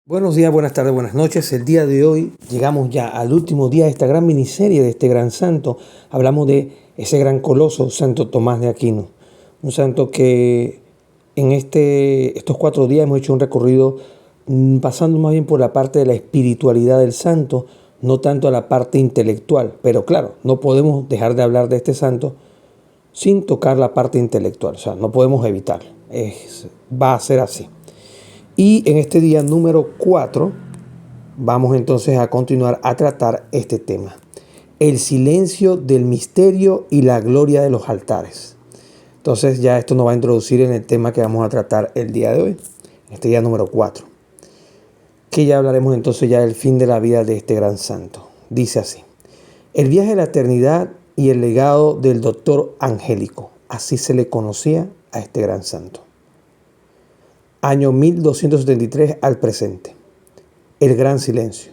Buenos días, buenas tardes, buenas noches. El día de hoy llegamos ya al último día de esta gran miniserie, de este gran santo. Hablamos de ese gran coloso, Santo Tomás de Aquino. Un santo que en estos 4 días hemos hecho un recorrido pasando más bien por la parte de la espiritualidad del santo, no tanto a la parte intelectual. Pero claro, no podemos dejar de hablar de este santo sin tocar la parte intelectual. O sea, no podemos evitarlo. Va a ser así. Y en este día número 4 vamos entonces a continuar a tratar este tema. El silencio del misterio y la gloria de los altares. Entonces ya esto nos va a introducir en el tema que vamos a tratar el día de hoy, en este día número 4. Que ya hablaremos entonces ya del fin de la vida de este gran santo. Dice así: el viaje a la eternidad y el legado del doctor angélico. Así se le conocía a este gran santo. Año 1273 al presente. El gran silencio.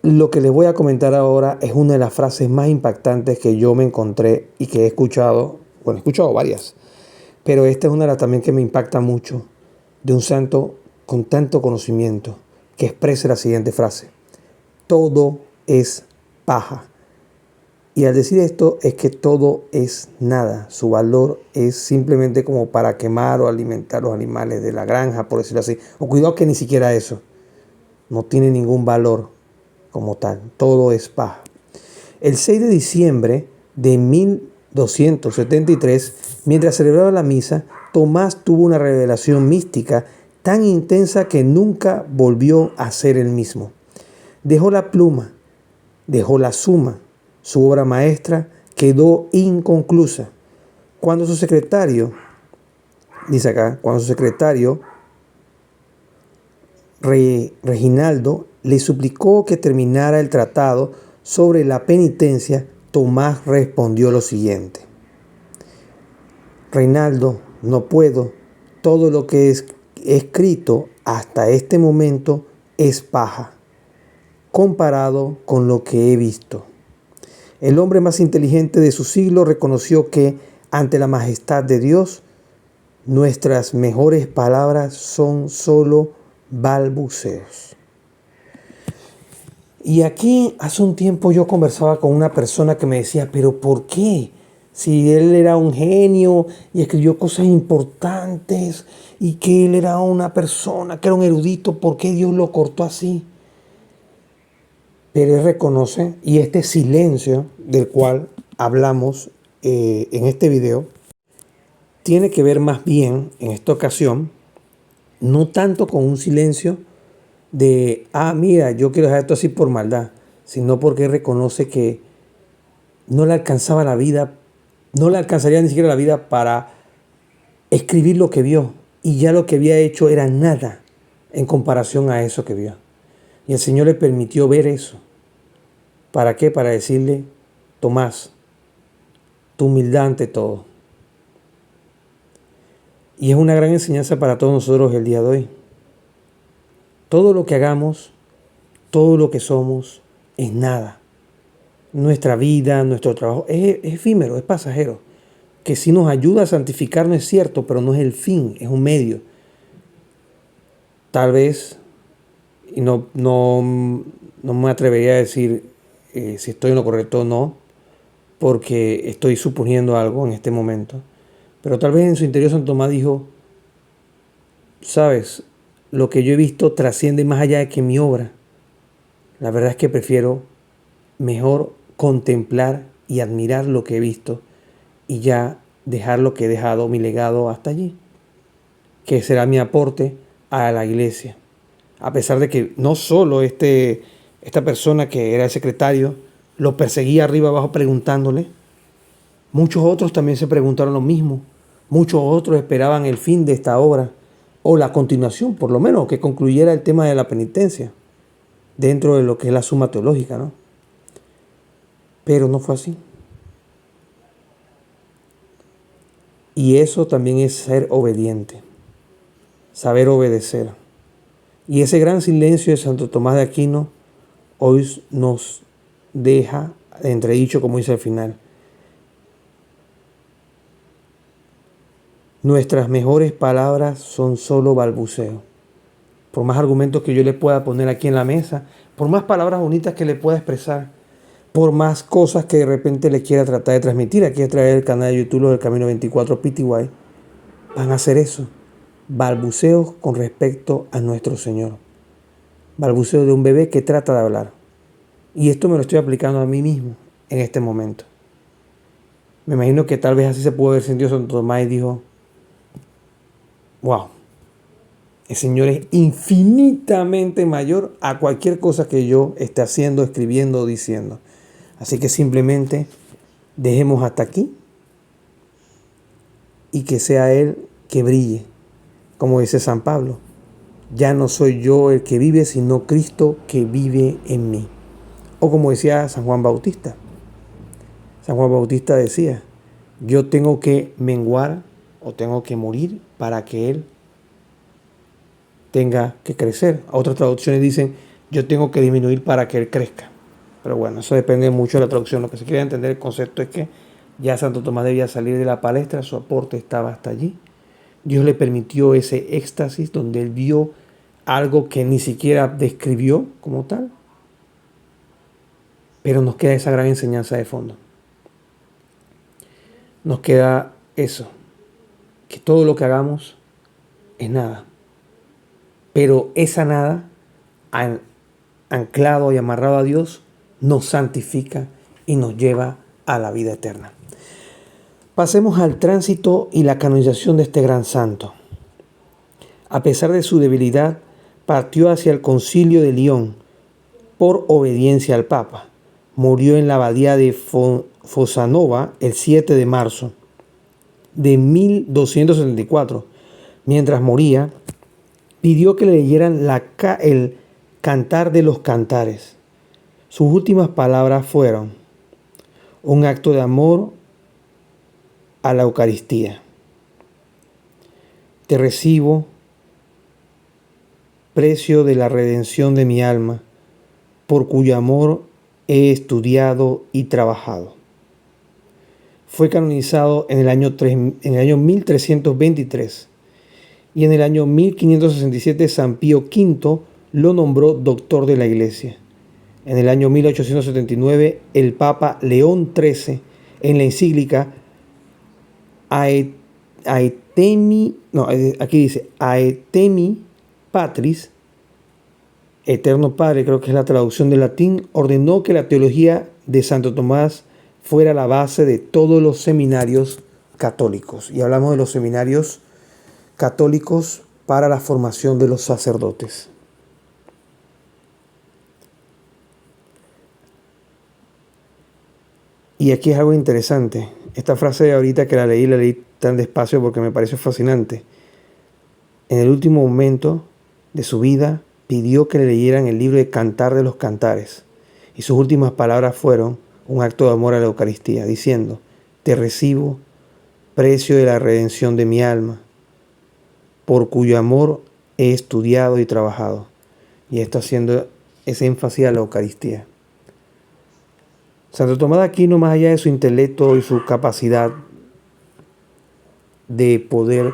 Lo que les voy a comentar ahora es una de las frases más impactantes que yo me encontré y que he escuchado. Bueno, he escuchado varias, pero esta es una de las también que me impacta mucho, de un santo con tanto conocimiento, que expresa la siguiente frase: todo es paja. Y al decir esto es que todo es nada. Su valor es simplemente como para quemar o alimentar los animales de la granja, por decirlo así. O cuidado que ni siquiera eso. No tiene ningún valor como tal. Todo es paja. El 6 de diciembre de 1273, mientras celebraba la misa, Tomás tuvo una revelación mística tan intensa que nunca volvió a ser el mismo. Dejó la pluma, dejó la suma. Su obra maestra quedó inconclusa. Cuando su secretario, dice acá, Reginaldo le suplicó que terminara el tratado sobre la penitencia, Tomás respondió lo siguiente: Reinaldo, no puedo. Todo lo que he escrito hasta este momento es paja, comparado con lo que he visto. El hombre más inteligente de su siglo reconoció que, ante la majestad de Dios, nuestras mejores palabras son solo balbuceos. Y aquí hace un tiempo yo conversaba con una persona que me decía, pero ¿por qué? Si él era un genio y escribió cosas importantes y que él era una persona, que era un erudito, ¿por qué Dios lo cortó así? Pero él reconoce, y este silencio del cual hablamos en este video, tiene que ver más bien, en esta ocasión, no tanto con un silencio de, mira, yo quiero dejar esto así por maldad, sino porque reconoce que no le alcanzaba la vida, no le alcanzaría ni siquiera la vida para escribir lo que vio, y ya lo que había hecho era nada en comparación a eso que vio. Y el Señor le permitió ver eso. ¿Para qué? Para decirle: Tomás, tu humildad ante todo. Y es una gran enseñanza para todos nosotros el día de hoy. Todo lo que hagamos, todo lo que somos, es nada. Nuestra vida, nuestro trabajo, es efímero, es pasajero. Que sí nos ayuda a santificarnos, es cierto, pero no es el fin, es un medio. Tal vez, y no me atrevería a decir si estoy en lo correcto o no, porque estoy suponiendo algo en este momento. Pero tal vez en su interior Santo Tomás dijo: sabes, lo que yo he visto trasciende más allá de que mi obra. La verdad es que prefiero mejor contemplar y admirar lo que he visto y ya dejar lo que he dejado, mi legado, hasta allí, que será mi aporte a la iglesia. A pesar de que no solo esta persona que era el secretario lo perseguía arriba abajo preguntándole, muchos otros también se preguntaron lo mismo. Muchos otros esperaban el fin de esta obra, o la continuación, por lo menos, que concluyera el tema de la penitencia, dentro de lo que es la suma teológica, ¿no? Pero no fue así. Y eso también es ser obediente, saber obedecer. Y ese gran silencio de Santo Tomás de Aquino hoy nos deja entredicho, como dice al final: nuestras mejores palabras son solo balbuceo. por más argumentos que yo le pueda poner aquí en la mesa, por más palabras bonitas que le pueda expresar, por más cosas que de repente le quiera tratar de transmitir aquí a través del canal de YouTube del Camino 24 PTY, van a hacer eso. Balbuceos con respecto a nuestro Señor. Balbuceos de un bebé que trata de hablar. Y esto me lo estoy aplicando a mí mismo en este momento. Me imagino que tal vez así se pudo haber sentido Santo Tomás y dijo, wow, el Señor es infinitamente mayor a cualquier cosa que yo esté haciendo, escribiendo o diciendo. Así que simplemente dejemos hasta aquí y que sea Él que brille. Como dice San Pablo, ya no soy yo el que vive, sino Cristo que vive en mí. O como decía San Juan Bautista. San Juan Bautista decía, yo tengo que menguar o tengo que morir para que Él tenga que crecer. Otras traducciones dicen, yo tengo que disminuir para que Él crezca. Pero bueno, eso depende mucho de la traducción. Lo que se quiere entender el concepto es que ya Santo Tomás debía salir de la palestra, su aporte estaba hasta allí. Dios le permitió ese éxtasis donde él vio algo que ni siquiera describió como tal. Pero nos queda esa gran enseñanza de fondo. Nos queda eso, que todo lo que hagamos es nada. Pero esa nada, anclado y amarrado a Dios, nos santifica y nos lleva a la vida eterna. Pasemos al tránsito y la canonización de este gran santo. A pesar de su debilidad, partió hacia el Concilio de Lyon por obediencia al Papa. Murió en la abadía de Fossanova el 7 de marzo de 1274. Mientras moría, pidió que le leyeran el Cantar de los Cantares. Sus últimas palabras fueron: un acto de amor a la Eucaristía. Te recibo, precio de la redención de mi alma, por cuyo amor he estudiado y trabajado. Fue canonizado en el año 1323 y en el año 1567 San Pío V lo nombró doctor de la Iglesia. En el año 1879 el Papa León XIII en la encíclica Aetemi Patris, Eterno Padre, creo que es la traducción del latín, ordenó que la teología de Santo Tomás fuera la base de todos los seminarios católicos. Y hablamos de los seminarios católicos para la formación de los sacerdotes. Y aquí es algo interesante. Esta frase de ahorita que la leí tan despacio porque me pareció fascinante. En el último momento de su vida, pidió que le leyeran el libro de Cantar de los Cantares. Y sus últimas palabras fueron un acto de amor a la Eucaristía, diciendo: te recibo, precio de la redención de mi alma, por cuyo amor he estudiado y trabajado. Y esto haciendo ese énfasis a la Eucaristía. Santo Tomás de Aquino, más allá de su intelecto y su capacidad de poder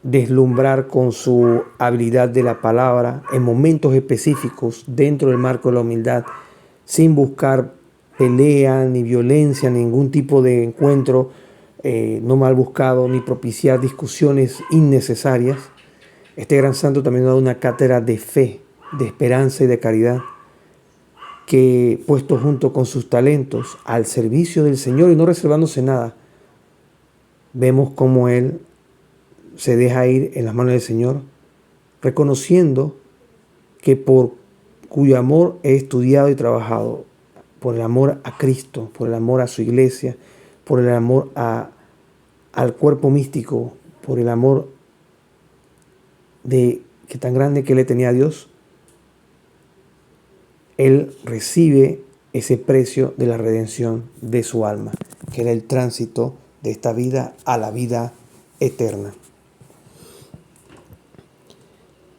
deslumbrar con su habilidad de la palabra en momentos específicos dentro del marco de la humildad, sin buscar pelea ni violencia, ningún tipo de encuentro no mal buscado, ni propiciar discusiones innecesarias. Este gran santo también nos da una cátedra de fe, de esperanza y de caridad, que puesto junto con sus talentos al servicio del Señor y no reservándose nada, vemos cómo él se deja ir en las manos del Señor, reconociendo que por cuyo amor he estudiado y trabajado, por el amor a Cristo, por el amor a su iglesia, por el amor al cuerpo místico, por el amor que tan grande que le tenía a Dios, él recibe ese precio de la redención de su alma, que era el tránsito de esta vida a la vida eterna.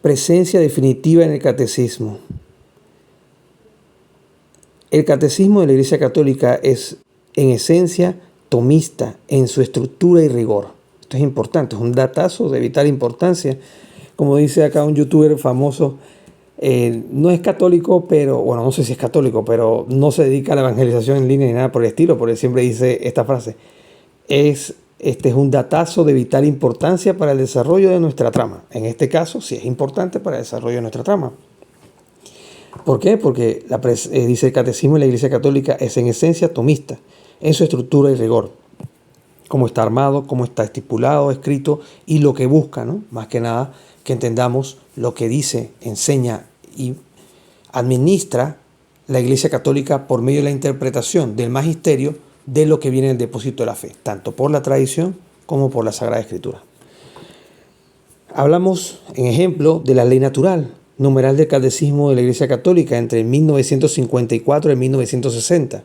Presencia definitiva en el catecismo. El catecismo de la Iglesia Católica es, en esencia, tomista en su estructura y rigor. Esto es importante, es un datazo de vital importancia, Como dice acá un youtuber famoso, no es católico, pero, bueno, no sé si es católico, pero no se dedica a la evangelización en línea ni nada por el estilo, porque siempre dice esta frase. Este es un datazo de vital importancia para el desarrollo de nuestra trama. En este caso, sí es importante para el desarrollo de nuestra trama. ¿Por qué? Porque dice el Catecismo de la Iglesia Católica es en esencia tomista, en su estructura y rigor. Cómo está armado, cómo está estipulado, escrito y lo que busca, ¿no? Más que nada que entendamos lo que dice, enseña y administra la Iglesia Católica por medio de la interpretación del magisterio de lo que viene en el depósito de la fe, tanto por la tradición como por la Sagrada Escritura. Hablamos, en ejemplo, de la ley natural, numeral del Catecismo de la Iglesia Católica entre 1954 y 1960.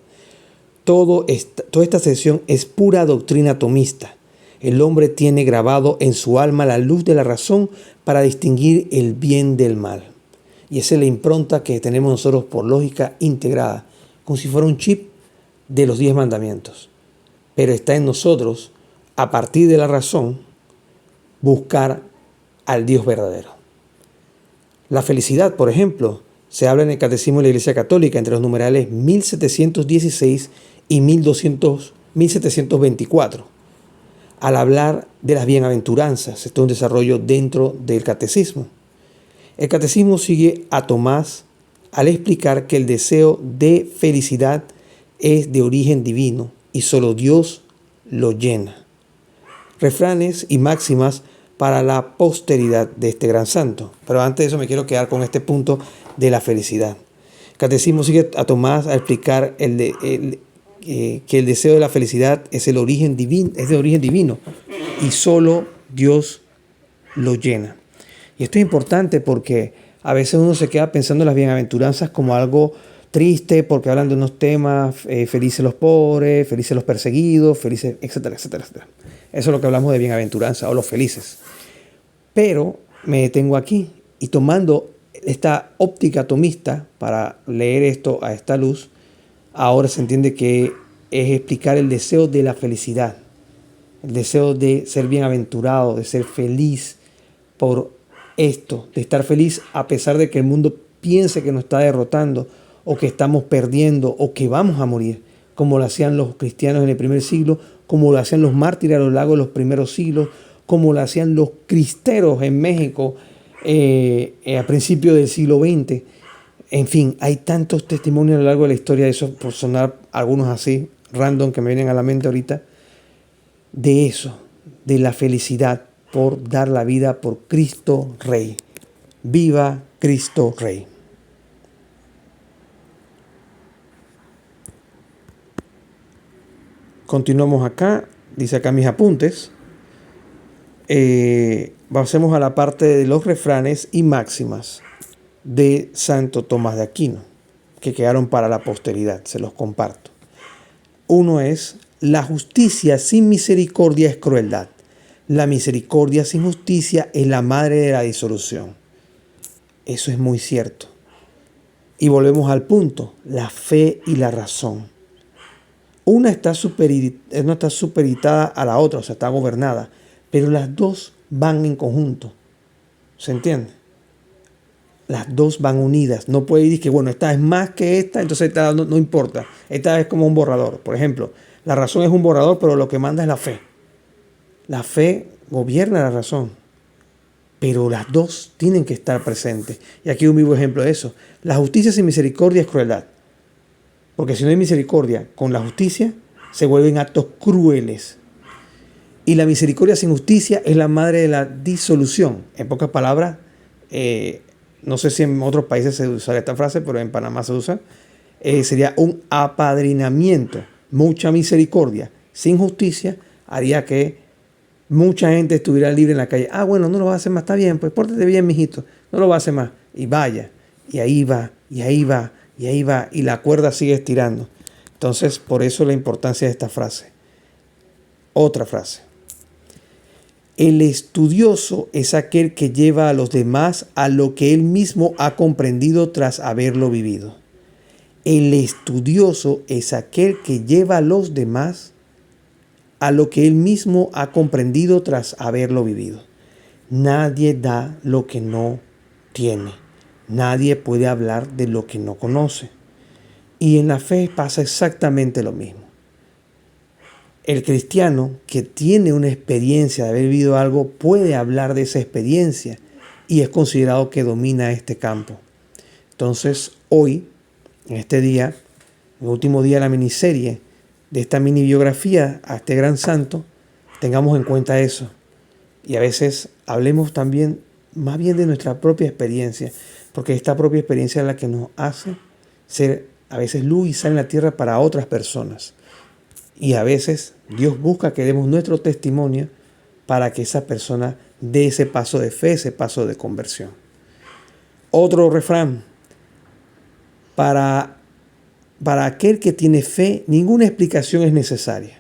Toda esta sección es pura doctrina tomista. El hombre tiene grabado en su alma la luz de la razón para distinguir el bien del mal. Y esa es la impronta que tenemos nosotros por lógica integrada, como si fuera un chip de los 10 mandamientos. Pero está en nosotros, a partir de la razón, buscar al Dios verdadero. La felicidad, por ejemplo, se habla en el Catecismo de la Iglesia Católica entre los numerales 1716 y 1724. Al hablar de las bienaventuranzas, esto es un desarrollo dentro del Catecismo. El Catecismo sigue a Tomás al explicar que el deseo de felicidad es de origen divino y solo Dios lo llena. Refranes y máximas para la posteridad de este gran santo. Pero antes de eso me quiero quedar con este punto de la felicidad. El Catecismo sigue a Tomás a explicar que el deseo de la felicidad es de origen divino y solo Dios lo llena. Y esto es importante porque a veces uno se queda pensando en las bienaventuranzas como algo triste porque hablan de unos temas, felices los pobres, felices los perseguidos, felices, etcétera, etcétera, etcétera. Eso es lo que hablamos de bienaventuranza o los felices. Pero me detengo aquí y tomando esta óptica tomista para leer esto a esta luz, ahora se entiende que es explicar el deseo de la felicidad, el deseo de ser bienaventurado, de ser feliz por esto, de estar feliz a pesar de que el mundo piense que nos está derrotando o que estamos perdiendo o que vamos a morir, como lo hacían los cristianos en el primer siglo, como lo hacían los mártires a lo largo de los primeros siglos, como lo hacían los cristeros en México a principios del siglo XX. En fin, hay tantos testimonios a lo largo de la historia, de eso por sonar algunos así, random, que me vienen a la mente ahorita, de eso, de la felicidad por dar la vida por Cristo Rey. ¡Viva Cristo Rey! Continuamos acá, dice acá mis apuntes. Pasemos a la parte de los refranes y máximas de Santo Tomás de Aquino, que quedaron para la posteridad, se los comparto. Uno es: la justicia sin misericordia es crueldad. La misericordia sin justicia es la madre de la disolución. Eso es muy cierto. Y volvemos al punto, la fe y la razón. Una está supeditada a la otra, o sea, está gobernada, pero las dos van en conjunto. ¿Se entiende? Las dos van unidas. No puede decir que, bueno, esta es más que esta, entonces esta no importa. Esta es como un borrador. Por ejemplo, la razón es un borrador, pero lo que manda es la fe. La fe gobierna la razón, pero las dos tienen que estar presentes. Y aquí un vivo ejemplo de eso. La justicia sin misericordia es crueldad. Porque si no hay misericordia con la justicia, se vuelven actos crueles. Y la misericordia sin justicia es la madre de la disolución. En pocas palabras, no sé si en otros países se usa esta frase, pero en Panamá se usa, sería un apadrinamiento. Mucha misericordia sin justicia haría que mucha gente estuviera libre en la calle. Ah, bueno, no lo va a hacer más, está bien, pues pórtate bien, mijito, no lo va a hacer más. Y vaya, y ahí va, y ahí va, y ahí va, y la cuerda sigue estirando. Entonces, por eso la importancia de esta frase. Otra frase. El estudioso es aquel que lleva a los demás a lo que él mismo ha comprendido tras haberlo vivido. El estudioso es aquel que lleva a los demás a lo que él mismo ha comprendido tras haberlo vivido. Nadie da lo que no tiene. Nadie puede hablar de lo que no conoce. Y en la fe pasa exactamente lo mismo. El cristiano que tiene una experiencia de haber vivido algo puede hablar de esa experiencia y es considerado que domina este campo. Entonces, hoy, en este día, el último día de la miniserie, de esta mini biografía a este gran santo, tengamos en cuenta eso. Y a veces hablemos también, más bien de nuestra propia experiencia, porque esta propia experiencia es la que nos hace ser a veces luz y sal en la tierra para otras personas. Y a veces Dios busca que demos nuestro testimonio para que esa persona dé ese paso de fe, ese paso de conversión. Otro refrán: para aquel que tiene fe, ninguna explicación es necesaria.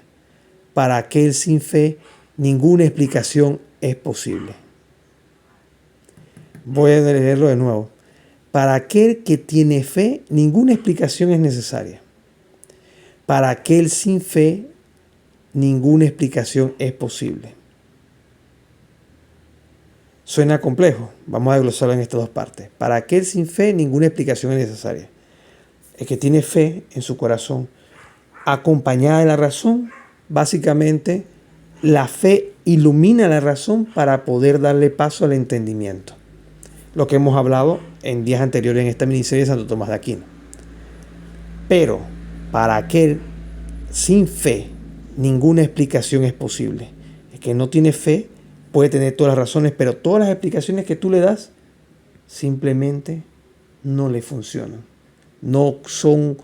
Para aquel sin fe, ninguna explicación es posible. Voy a leerlo de nuevo. Para aquel que tiene fe, ninguna explicación es necesaria. Para aquel sin fe, ninguna explicación es posible. Suena complejo. Vamos a desglosarlo en estas dos partes. Para aquel sin fe, ninguna explicación es necesaria. El que tiene fe en su corazón, acompañada de la razón, básicamente la fe ilumina la razón para poder darle paso al entendimiento. Lo que hemos hablado en días anteriores en esta miniserie de Santo Tomás de Aquino. Pero para aquel sin fe, ninguna explicación es posible. El que no tiene fe puede tener todas las razones, pero todas las explicaciones que tú le das simplemente no le funcionan. No son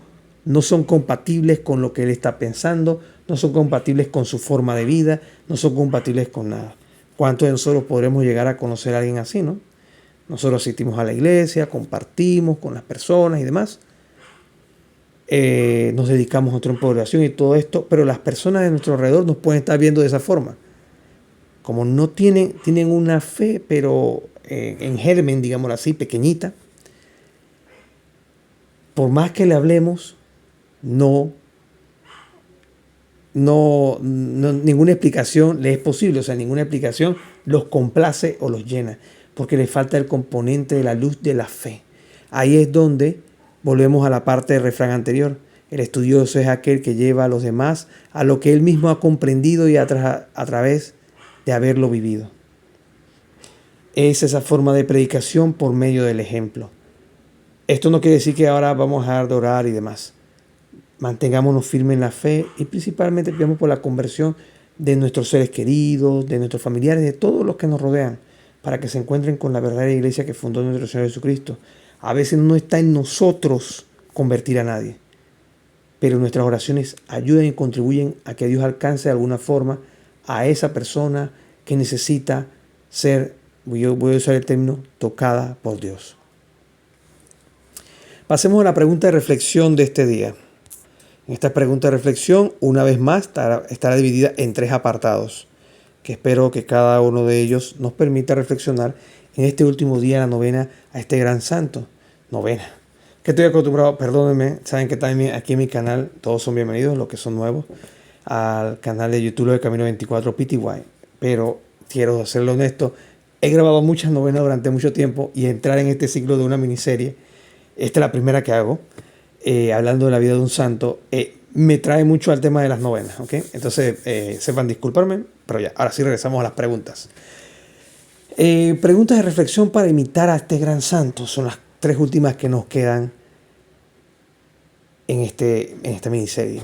compatibles con lo que él está pensando, no son compatibles con su forma de vida, no son compatibles con nada. ¿Cuántos de nosotros podremos llegar a conocer a alguien así, no? Nosotros asistimos a la iglesia, compartimos con las personas y demás. Nos dedicamos a otro tiempo de oración y todo esto, pero las personas de nuestro alrededor nos pueden estar viendo de esa forma. Como no tienen una fe, pero en germen, digámoslo así, pequeñita, por más que le hablemos, ninguna explicación le es posible. O sea, ninguna explicación los complace o los llena, porque le falta el componente de la luz de la fe. Ahí es donde volvemos a la parte del refrán anterior. El estudioso es aquel que lleva a los demás a lo que él mismo ha comprendido y a través de haberlo vivido. Es esa forma de predicación por medio del ejemplo. Esto no quiere decir que ahora vamos a dejar de orar y demás. Mantengámonos firmes en la fe y principalmente pidamos por la conversión de nuestros seres queridos, de nuestros familiares, de todos los que nos rodean, para que se encuentren con la verdadera iglesia que fundó nuestro Señor Jesucristo. A veces no está en nosotros convertir a nadie, pero nuestras oraciones ayudan y contribuyen a que Dios alcance de alguna forma a esa persona que necesita ser, yo voy a usar el término, tocada por Dios. Pasemos a la pregunta de reflexión de este día. Esta pregunta de reflexión, una vez más, estará dividida en 3 apartados, que espero que cada uno de ellos nos permita reflexionar en este último día de la novena a este gran santo. Novena. Que estoy acostumbrado, perdónenme, saben que también aquí en mi canal todos son bienvenidos, los que son nuevos, al canal de YouTube de Camino 24 PTY. Pero quiero serlo honesto, he grabado muchas novenas durante mucho tiempo y entrar en este ciclo de una miniserie, esta es la primera que hago, hablando de la vida de un santo, me trae mucho al tema de las novenas, ¿ok? Entonces, sepan disculparme, pero ya, ahora sí regresamos a las preguntas. Preguntas de reflexión para imitar a este gran santo, son las 3 últimas que nos quedan en esta miniserie.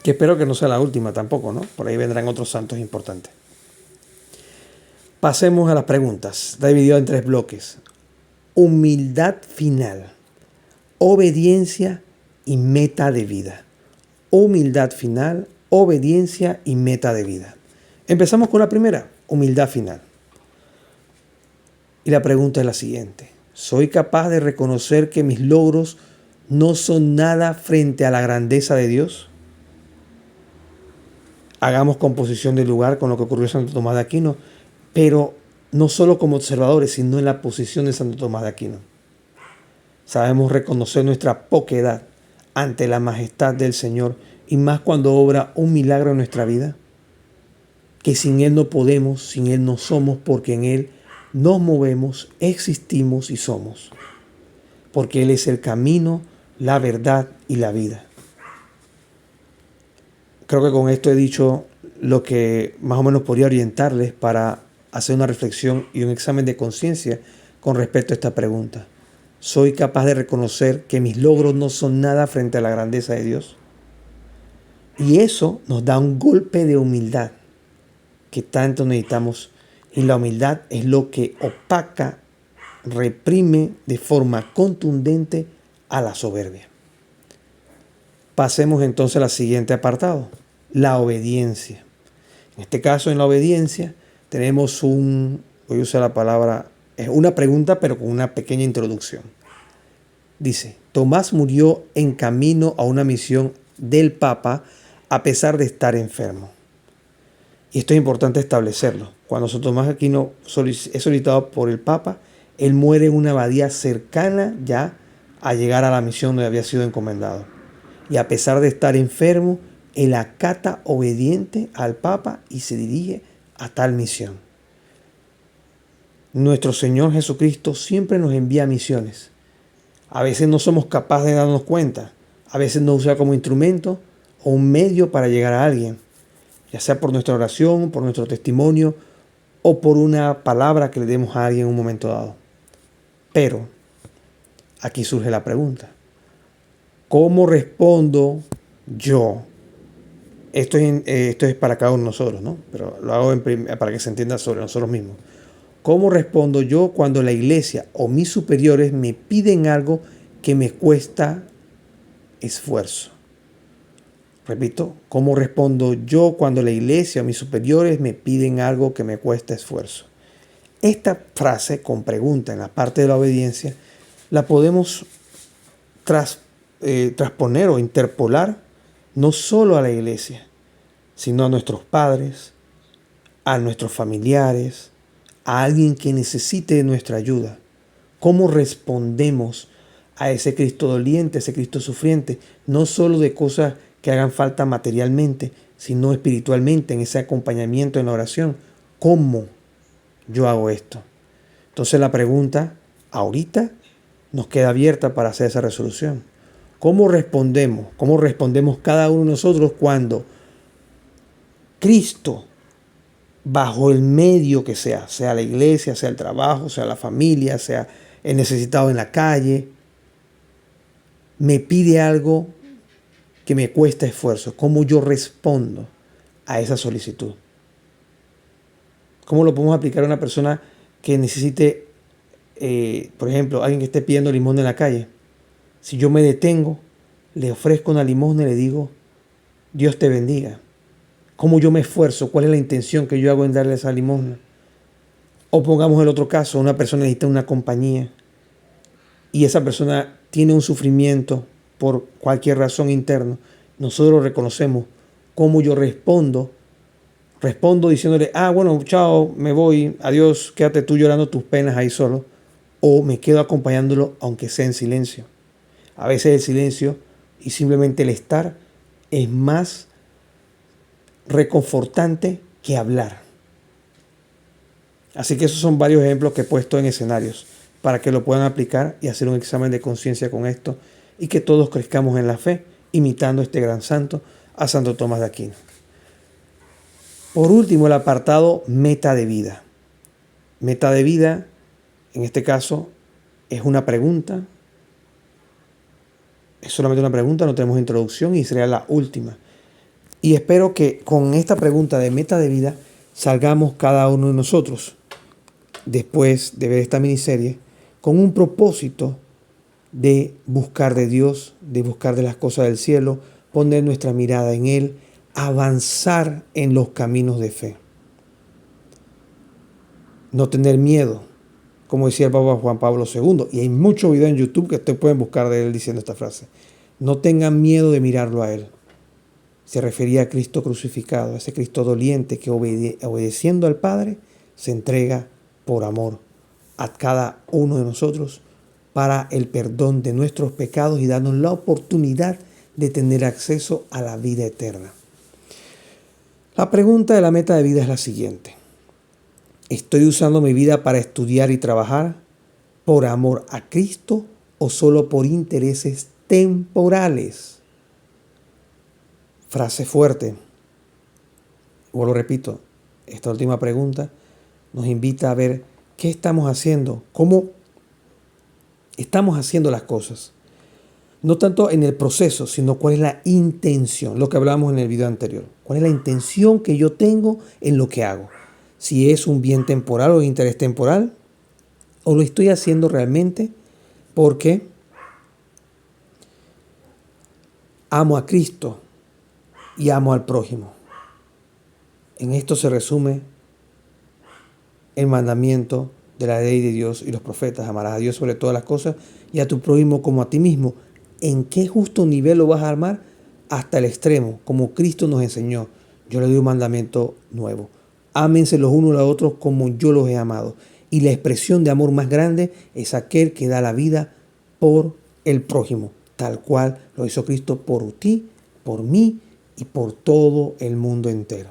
Que espero que no sea la última tampoco, ¿no? Por ahí vendrán otros santos importantes. Pasemos a las preguntas. Está dividido en 3 bloques. Humildad final, obediencia y meta de vida. Humildad final, obediencia y meta de vida. Empezamos con la primera, humildad final. Y la pregunta es la siguiente. ¿Soy capaz de reconocer que mis logros no son nada frente a la grandeza de Dios? Hagamos composición del lugar con lo que ocurrió en Santo Tomás de Aquino, pero no solo como observadores, sino en la posición de Santo Tomás de Aquino. Sabemos reconocer nuestra poquedad ante la majestad del Señor y más cuando obra un milagro en nuestra vida. que sin Él no podemos, sin Él no somos, porque en Él nos movemos, existimos y somos. Porque Él es el camino, la verdad y la vida. Creo que con esto he dicho lo que más o menos podría orientarles para hacer una reflexión y un examen de conciencia con respecto a esta pregunta. ¿Soy capaz de reconocer que mis logros no son nada frente a la grandeza de Dios? Y eso nos da un golpe de humildad que tanto necesitamos. Y la humildad es lo que opaca, reprime de forma contundente a la soberbia. Pasemos entonces al siguiente apartado, la obediencia. En este caso, en la obediencia, tenemos voy a usar la palabra, es una pregunta, pero con una pequeña introducción. Dice, Tomás murió en camino a una misión del Papa a pesar de estar enfermo. Y esto es importante establecerlo. Cuando Santo Tomás de Aquino es solicitado por el Papa, él muere en una abadía cercana ya a llegar a la misión donde había sido encomendado. Y a pesar de estar enfermo, él acata obediente al Papa y se dirige a tal misión. Nuestro Señor Jesucristo siempre nos envía misiones. A veces no somos capaces de darnos cuenta. A veces nos usa como instrumento o un medio para llegar a alguien, ya sea por nuestra oración, por nuestro testimonio o por una palabra que le demos a alguien en un momento dado. Pero aquí surge la pregunta. ¿Cómo respondo yo? Esto es para cada uno de nosotros, ¿no? Pero lo hago para que se entienda sobre nosotros mismos. ¿Cómo respondo yo cuando la iglesia o mis superiores me piden algo que me cuesta esfuerzo? Repito, ¿cómo respondo yo cuando la iglesia o mis superiores me piden algo que me cuesta esfuerzo? Esta frase con pregunta en la parte de la obediencia la podemos transponer o interpolar no solo a la iglesia, sino a nuestros padres, a nuestros familiares, a alguien que necesite de nuestra ayuda. ¿Cómo respondemos a ese Cristo doliente, a ese Cristo sufriente? No solo de cosas que hagan falta materialmente, sino espiritualmente, en ese acompañamiento en la oración. ¿Cómo yo hago esto? Entonces la pregunta ahorita nos queda abierta para hacer esa resolución. ¿Cómo respondemos? ¿Cómo respondemos cada uno de nosotros cuando Cristo, bajo el medio que sea la iglesia, sea el trabajo, sea la familia, sea el necesitado en la calle, me pide algo que me cuesta esfuerzo? ¿Cómo yo respondo a esa solicitud? ¿Cómo lo podemos aplicar a una persona que necesite, por ejemplo, alguien que esté pidiendo limosna en la calle? Si yo me detengo, le ofrezco una limosna y le digo, Dios te bendiga. ¿Cómo yo me esfuerzo? ¿Cuál es la intención que yo hago en darle esa limosna? O pongamos el otro caso, una persona necesita una compañía y esa persona tiene un sufrimiento por cualquier razón interna. Nosotros reconocemos. ¿Cómo yo respondo? Respondo diciéndole, bueno, chao, me voy, adiós, quédate tú llorando tus penas ahí solo. O me quedo acompañándolo aunque sea en silencio. A veces el silencio y simplemente el estar es más reconfortante que hablar. Así que esos son varios ejemplos que he puesto en escenarios para que lo puedan aplicar y hacer un examen de conciencia con esto y que todos crezcamos en la fe imitando a este gran santo, a Santo Tomás de Aquino. Por último, el apartado meta de vida. Meta de vida, en este caso, es una pregunta. Es solamente una pregunta, no tenemos introducción y sería la última. Y espero que con esta pregunta de meta de vida salgamos cada uno de nosotros, después de ver esta miniserie, con un propósito de buscar de Dios, de buscar de las cosas del cielo, poner nuestra mirada en Él, avanzar en los caminos de fe. No tener miedo, como decía el Papa Juan Pablo II, y hay muchos videos en YouTube que ustedes pueden buscar de él diciendo esta frase. No tengan miedo de mirarlo a Él. Se refería a Cristo crucificado, a ese Cristo doliente que obedeciendo al Padre se entrega por amor a cada uno de nosotros para el perdón de nuestros pecados y darnos la oportunidad de tener acceso a la vida eterna. La pregunta de la meta de vida es la siguiente. ¿Estoy usando mi vida para estudiar y trabajar por amor a Cristo o solo por intereses temporales? Frase fuerte. Vuelvo, repito, esta última pregunta nos invita a ver qué estamos haciendo, cómo estamos haciendo las cosas. No tanto en el proceso, sino cuál es la intención, lo que hablábamos en el video anterior. ¿Cuál es la intención que yo tengo en lo que hago? Si es un bien temporal o interés temporal, o lo estoy haciendo realmente porque amo a Cristo y amo al prójimo. En esto se resume el mandamiento de la ley de Dios y los profetas. Amarás a Dios sobre todas las cosas y a tu prójimo como a ti mismo. ¿En qué justo nivel lo vas a amar? Hasta el extremo, como Cristo nos enseñó. Yo le doy un mandamiento nuevo. Ámense los unos a los otros como yo los he amado. Y la expresión de amor más grande es aquel que da la vida por el prójimo, tal cual lo hizo Cristo por ti, por mí y por todo el mundo entero.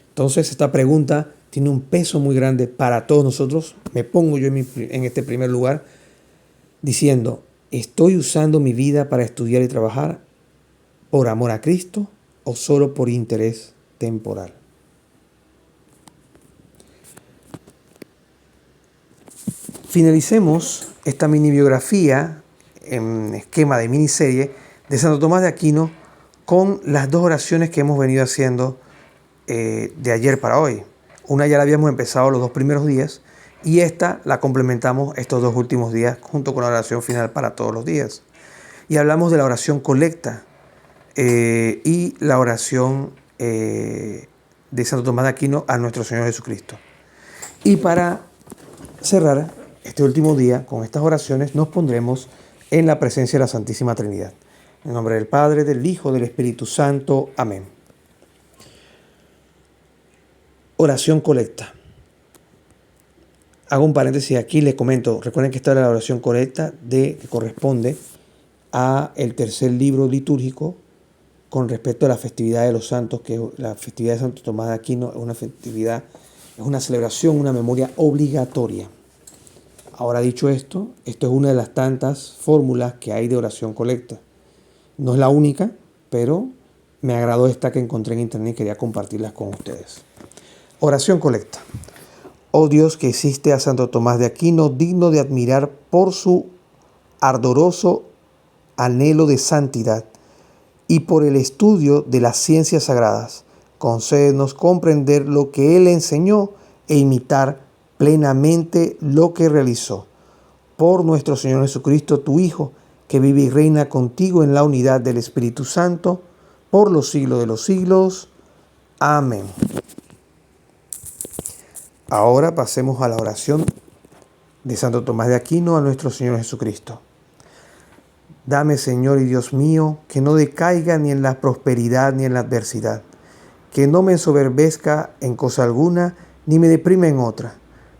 Entonces esta pregunta tiene un peso muy grande para todos nosotros. Me pongo yo en este primer lugar diciendo, ¿estoy usando mi vida para estudiar y trabajar por amor a Cristo o solo por interés temporal? Finalicemos esta mini biografía en esquema de miniserie de Santo Tomás de Aquino con las dos oraciones que hemos venido haciendo de ayer para hoy. Una ya la habíamos empezado los 2 primeros días y esta la complementamos estos 2 últimos días junto con la oración final para todos los días. Y hablamos de la oración colecta y la oración de Santo Tomás de Aquino a nuestro Señor Jesucristo. Y para cerrar este último día con estas oraciones nos pondremos en la presencia de la Santísima Trinidad. En nombre del Padre, del Hijo, del Espíritu Santo. Amén. Oración colecta. Hago un paréntesis aquí, les comento. Recuerden que esta es la oración colecta que corresponde a el tercer libro litúrgico con respecto a la festividad de los santos, que la festividad de Santo Tomás de Aquino es una festividad, es una celebración, una memoria obligatoria. Ahora dicho esto es una de las tantas fórmulas que hay de oración colecta. No es la única, pero me agradó esta que encontré en internet y quería compartirlas con ustedes. Oración colecta. Oh Dios, que hiciste a Santo Tomás de Aquino digno de admirar por su ardoroso anhelo de santidad y por el estudio de las ciencias sagradas, concédenos comprender lo que él enseñó e imitar plenamente lo que realizó. Por nuestro Señor Jesucristo, tu Hijo, que vive y reina contigo en la unidad del Espíritu Santo, por los siglos de los siglos. Amén. Ahora pasemos a la oración de Santo Tomás de Aquino a nuestro Señor Jesucristo. Dame, Señor y Dios mío, que no decaiga ni en la prosperidad ni en la adversidad, que no me ensoberbezca en cosa alguna, ni me deprime en otra.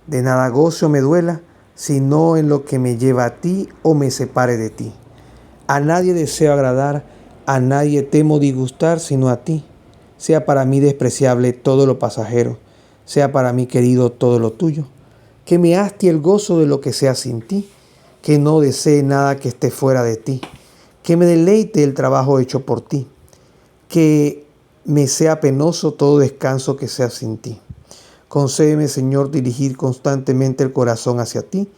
De nada goce o me duela, sino en lo que me lleva a ti o me separe de ti. A nadie deseo agradar, a nadie temo disgustar, sino a ti. Sea para mí despreciable todo lo pasajero, sea para mí querido todo lo tuyo. Que me hastie el gozo de lo que sea sin ti, que no desee nada que esté fuera de ti, que me deleite el trabajo hecho por ti, que me sea penoso todo descanso que sea sin ti. Concédeme, Señor, dirigir constantemente el corazón hacia ti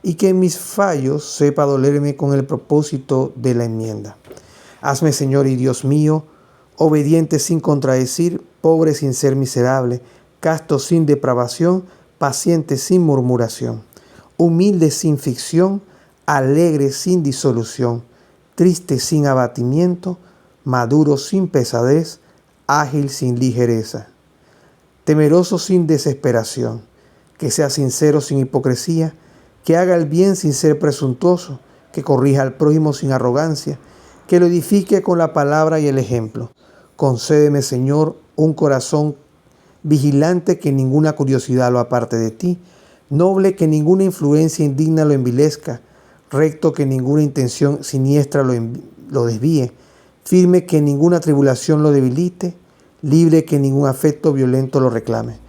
y que en mis fallos sepa dolerme con el propósito de la enmienda. Hazme, Señor y Dios mío, obediente sin contradecir, pobre sin ser miserable, casto sin depravación, paciente sin murmuración, humilde sin ficción, alegre sin disolución, triste sin abatimiento, maduro sin pesadez, ágil sin ligereza, temeroso sin desesperación, que sea sincero sin hipocresía, que haga el bien sin ser presuntuoso, que corrija al prójimo sin arrogancia, que lo edifique con la palabra y el ejemplo. Concédeme, Señor, un corazón vigilante que ninguna curiosidad lo aparte de ti, noble que ninguna influencia indigna lo envilezca, recto que ninguna intención siniestra lo desvíe, firme que ninguna tribulación lo debilite, libre que ningún afecto violento lo reclame.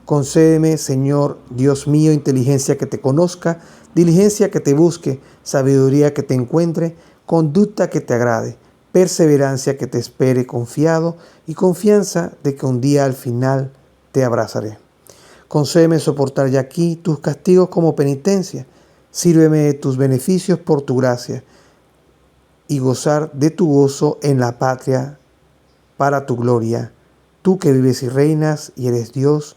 Concédeme, Señor, Dios mío, inteligencia que te conozca, diligencia que te busque, sabiduría que te encuentre, conducta que te agrade, perseverancia que te espere confiado y confianza de que un día al final te abrazaré. Concédeme soportar ya aquí tus castigos como penitencia, sírveme de tus beneficios por tu gracia y gozar de tu gozo en la patria para tu gloria, tú que vives y reinas y eres Dios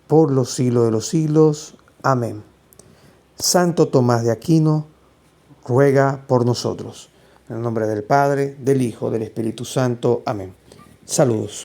por los siglos de los siglos. Amén. Santo Tomás de Aquino, ruega por nosotros. En el nombre del Padre, del Hijo, del Espíritu Santo. Amén. Saludos.